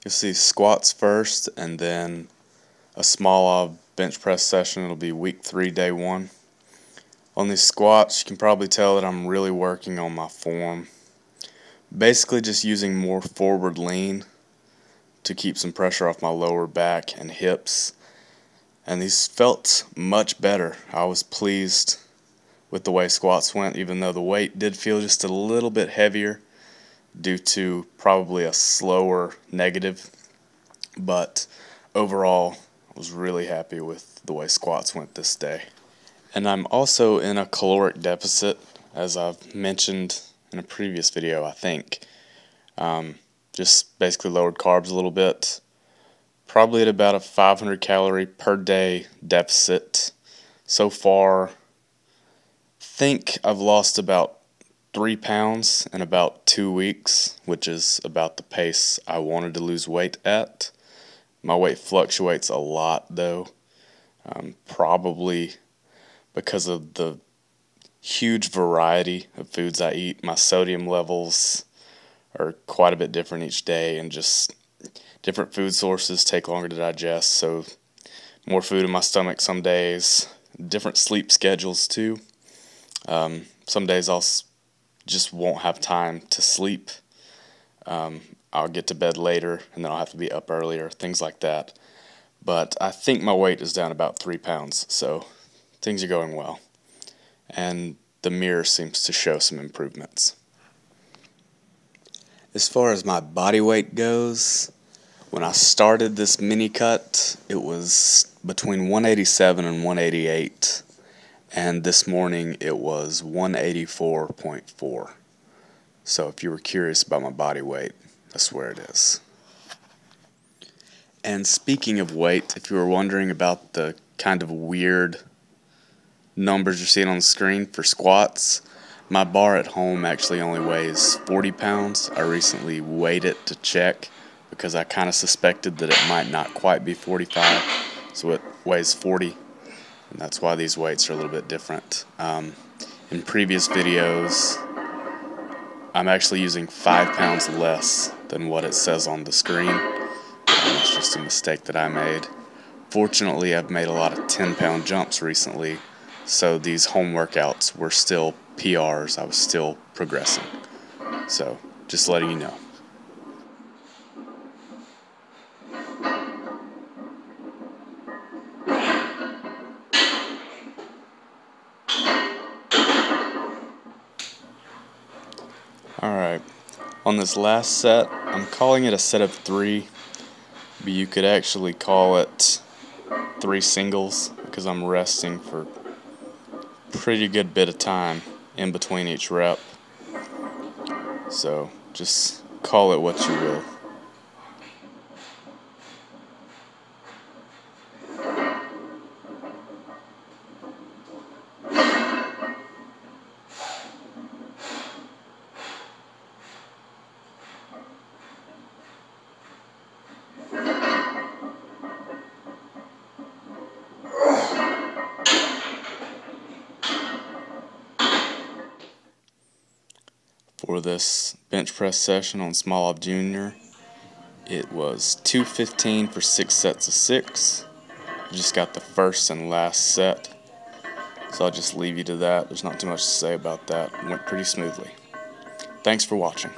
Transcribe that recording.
You'll see squats first and then a Smolov bench press session. It'll be week 3, day 1. On these squats, you can probably tell that I'm really working on my form. Basically just using more forward lean to keep some pressure off my lower back and hips. And these felt much better. I was pleased with the way squats went, even though the weight did feel just a little bit heavier due to probably a slower negative. But overall, I was really happy with the way squats went this day. And I'm also in a caloric deficit, as I've mentioned in a previous video, I think. Just basically lowered carbs a little bit. Probably at about a 500 calorie per day deficit. So far, I think I've lost about 3 pounds in about 2 weeks, which is about the pace I wanted to lose weight at. My weight fluctuates a lot though, probably because of the huge variety of foods I eat. My sodium levels are quite a bit different each day, and just different food sources take longer to digest, so more food in my stomach some days. Different sleep schedules too. Some days just won't have time to sleep. I'll get to bed later and then I'll have to be up earlier, things like that. But I think my weight is down about 3 pounds, so things are going well. And the mirror seems to show some improvements. As far as my body weight goes, when I started this mini cut, it was between 187 and 188. And this morning it was 184.4. So if you were curious about my body weight, that's where it is. And speaking of weight, if you were wondering about the kind of weird numbers you're seeing on the screen for squats, my bar at home actually only weighs 40 pounds. I recently weighed it to check because I kind of suspected that it might not quite be 45, so it weighs 40. And that's why these weights are a little bit different. In previous videos, I'm actually using 5 pounds less than what it says on the screen. That's just a mistake that I made. Fortunately, I've made a lot of 10-pound jumps recently, so these home workouts were still PRs. I was still progressing. So, just letting you know. Alright, on this last set, I'm calling it a set of 3, but you could actually call it 3 singles because I'm resting for a pretty good bit of time in between each rep. So, just call it what you will. For this bench press session on Smolov Jr., it was 215 for 6 sets of 6. I just got the first and last set, so I'll just leave you to that. There's not too much to say about that. It went pretty smoothly. Thanks for watching.